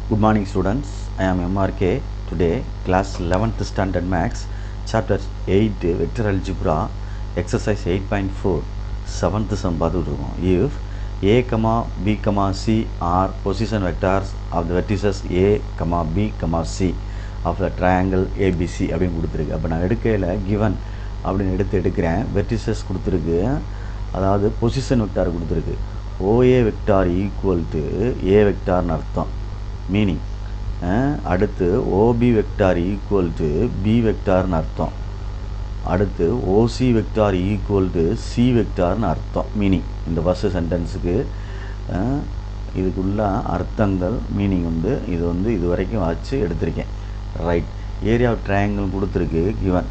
Good morning students, I am MRK. Today class 11th standard maths chapter 8 vector algebra exercise 8.4 7th sum பார்த்துருக்கோம். If a, b, c are position vectors of the vertices a, b, c of the triangle ABC அப்படின்னு கொடுத்துருக்கு. அப்போ நான் எடுக்கையில் given அப்படின்னு எடுக்கிறேன். vertices கொடுத்துருக்கு, அதாவது position vector கொடுத்துருக்கு. OA vector equal to A வெக்டார்னு அர்த்தம், மீனிங். அடுத்து OB vector equal to B வெக்டார்னு அர்த்தம். அடுத்து OC vector equal to C வெக்டார்னு அர்த்தம், மீனிங். இந்த ஃபஸ்ட்டு சென்டென்ஸுக்கு இதுக்குள்ள அர்த்தங்கள் மீனிங் இது வரைக்கும் வச்சு எடுத்திருக்கேன். ரைட். ஏரியா ஆஃப் ட்ரையாங்கிள் கொடுத்துருக்கு given.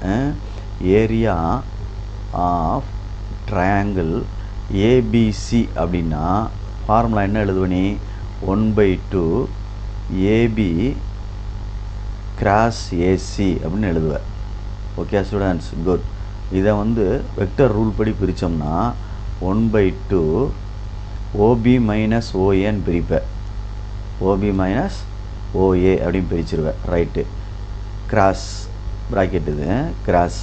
Area of triangle ABC அப்படின்னா ஃபார்முலா என்ன எழுதுவனி? 1/2 ஏபி கிராஸ் ஏசி அப்படின்னு எழுதுவேன். Okay students, good. இதை வெக்டர் ரூல் படி பிரித்தோம்னா 1/2 ஓபி மைனஸ் ஓஏன்னு பிரிப்பேன். ஓபி மைனஸ் ஓஏ அப்படின்னு பிரிச்சிருவேன். ரைட்டு. கிராஸ் ப்ராக்கெட், இது கிராஸ்.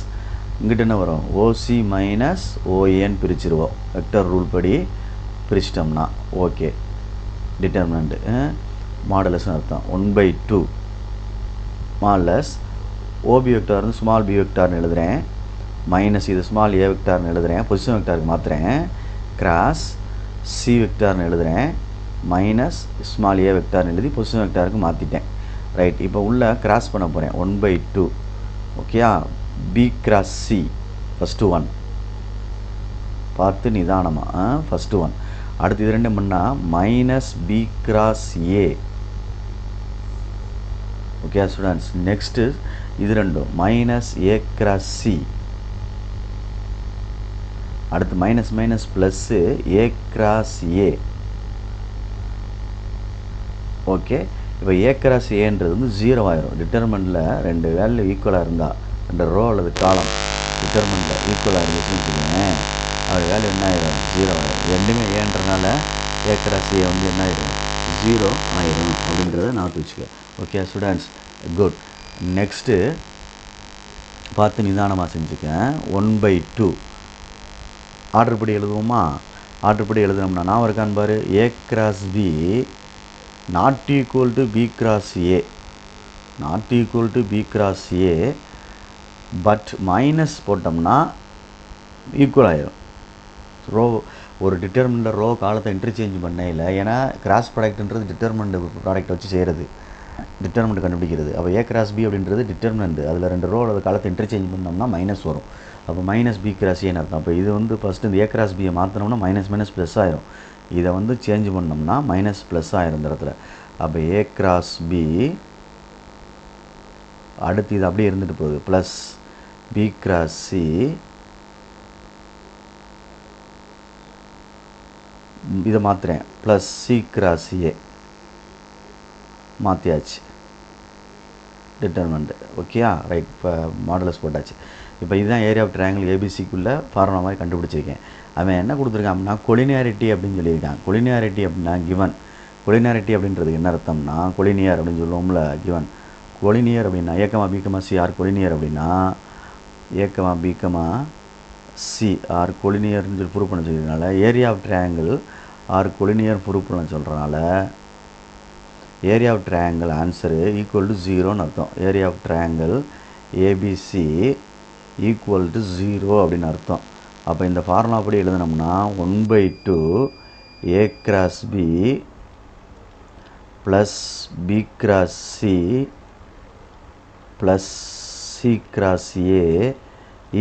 இங்கிட்ட என்ன வரும்? ஓசி மைனஸ் ஓஏன்னு பிரிச்சிருவோம் வெக்டர் ரூல் படி பிரிச்சிட்டோம்னா. ஓகே. டிட்டர்மினண்ட் மாடலஸ்னு அர்த்தம். 1/2 modulus OB vector small b வெக்டார்னு எழுதுகிறேன், மைனஸ் இது ஸ்மால் ஏ வெக்டார்னு எழுதுகிறேன், பொசிஷன் வெக்டாருக்கு மாற்றுறேன். கிராஸ் சி வெக்டார்னு எழுதுகிறேன், மைனஸ் ஸ்மால் ஏ வெக்டார்னு எழுதி பொசிஷன் வெக்டாருக்கு மாற்றிட்டேன். ரைட். இப்போ உள்ள கிராஸ் பண்ண போகிறேன். 1/2 ஓகேயா. B cross C first one பார்த்து நிதானமாக, ஃபஸ்ட்டு ஒன். அடுத்து இது ரெண்டு பண்ணால் minus B cross A. Okay students. Next இது ரெண்டும் மைனஸ் ஏ கிராஸ் சி. அடுத்து minus minus plus A cross A. Okay. இப்போ ஏ கிராஸ் ஏன்றது 0 ஆயிரும். டிட்டர்மெண்ட்டில் ரெண்டு வேல்யூ ஈக்குவலாக இருந்தால், ரெண்டு ரோ அல்லது காலம் டிட்டர்மெண்ட்டில் ஈக்குவலாக இருந்துச்சுன்னு வச்சுக்கோங்க, அது வேல்யூ என்ன ஆயிரும்? 0 ஆயிரும். ரெண்டுமே ஏன்றனால ஏ கிராஸ் ஏ என்ன ஆயிரும்? 0 ஆயிரும் அப்படின்றத நான் வச்சுக்க. Okay students, good. நெக்ஸ்ட்டு பார்த்து நிதானமாக செஞ்சுக்கேன். 1/2 ஆர்டர் படி எழுதுவோமா? ஆர்டர் படி எழுதுனோம்னா நான் இருக்கான்னு பாரு. A cross B not equal to B cross A, not equal to B cross A, but minus போட்டோம்னா ஈக்குவல் ஆயிரும். ரோ ஒரு டிட்டர்மெண்ட்டில் ரோ காலத்தை இன்டர்சேஞ்ச் பண்ணையில், ஏன்னா கிராஸ் ப்ராடக்ட்ன்றது டிட்டர்மெண்ட் ப்ராடக்ட் வச்சு செய்கிறது, டிட்டர்மெண்ட் கண்டுபிடிக்கிறது. அப்போ ஏ கிராஸ் பி அப்படின்றது டிட்டர்மெண்ட், அதில் ரெண்டு ரோ அல்லது காலத்தை இன்டர்சேஞ்ச் பண்ணோம்னா மைனஸ் வரும். அப்போ மைனஸ் பி கிராஸ் ஏன்னு அர்த்தம். அப்போ இது ஃபஸ்ட்டு இந்த ஏ கிராஸ் பியை மாற்றினோம்னா மைனஸ் மைனஸ் ப்ளஸ் ஆயிரும். இதை சேஞ்ச் பண்ணோம்னா மைனஸ் ப்ளஸ் ஆயிரும் இந்த இடத்துல. அப்போ ஏ கிராஸ் பி, அடுத்து இது அப்படியே இருந்துட்டு போகுது, ப்ளஸ் பி கிராஸ் சி, இதை மாற்றுறேன், ப்ளஸ் சி கிராஸ் ஏ மாற்றியாச்சு டிட்டர்மெண்ட்டு. ஓகேயா. ரைட். இப்போ மாடலஸ் போட்டாச்சு. இப்போ இதுதான் ஏரியா ஆஃப் ட்ரையாங்கிள் ஏபிசிக்குள்ளே ஃபார்முலா மாதிரி கண்டுபிடிச்சிருக்கேன். அவன் என்ன கொடுத்துருக்கான் அப்படின்னா கொலினியாரிட்டி அப்படின்னு சொல்லியிருக்கான். கொலினியாரிட்டி அப்படின்னா கிவன். கொலினியாரிட்டி அப்படின்றது என்ன அர்த்தம்னா, கொலினியர் அப்படின்னு சொல்லுவோம்ல, கிவன். கொலினியர் அப்படின்னா ஏக்கமா பிகமா சி ஆர் கொலினியர் அப்படின்னா ஏக்கமா பிகமா சி ஆர் கொலினியர்னு சொல்லி ப்ரூவ் பண்ண சொல்லியிருக்கனால, area of triangle are collinear prove பண்ண சொல்கிறனால area of triangle answer equal to 0ன்னு அர்த்தம். Area of triangle ABC equal to 0 அப்படின்னு அர்த்தம். அப்போ இந்த ஃபார்முலா படி எழுதினோம்னா 1/2 A cross B plus B cross C plus C cross A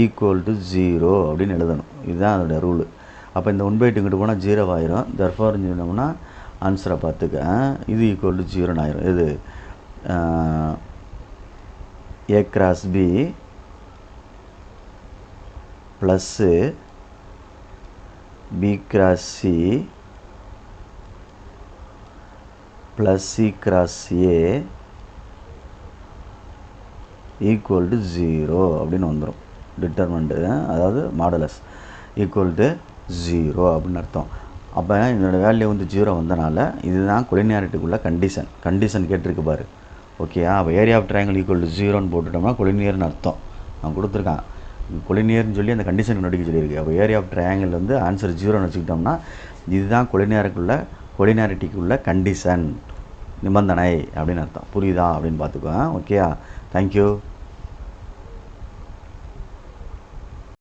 equal to 0 அப்படின்னு எழுதணும். இதுதான் அதோடைய ரூலு. அப்போ இந்த 1/2 இங்கிட்டு போனால் 0 ஆயிரும். தர்ஃபோர் சொன்னோம்னா ஆன்சரை பார்த்துக்க, இது ஈக்குவல் டு 0 ஆயிரும். இது A cross B plus B cross C plus C cross A equal to 0 அப்படின்னு வந்துடும் டிட்டர்மெண்ட்டு, அதாவது மாடலஸ் ஈக்குவல் டு 0 அப்படின்னு அர்த்தம். அப்போ இதோட வேல்யூ வந்து 0 வந்தனால இதுதான் கொலினியாரிட்டிக்குள்ள கண்டிஷன் கேட்டிருக்கு பாரு. ஓகேயா? அப்போ area of triangle equal to 0ன்னு போட்டுட்டோம்னா கொலினியர்னு அர்த்தம். அவன் கொடுத்துருக்கான் கொலினியர்னு சொல்லி அந்த கண்டிஷன் கண்டுபிடிக்க சொல்லியிருக்கு. அப்போ ஏரியா ஆஃப் ட்ரையாங்கிள் வந்து ஆன்சர் 0ன்னு வச்சுக்கிட்டோம்னா இதுதான் கொலினியாரிட்டிக்குள்ள கண்டிஷன் நிபந்தனை அப்படின்னு அர்த்தம். புரியுதா அப்படின்னு பார்த்துக்கோ. ஓகேயா? தேங்க்யூ.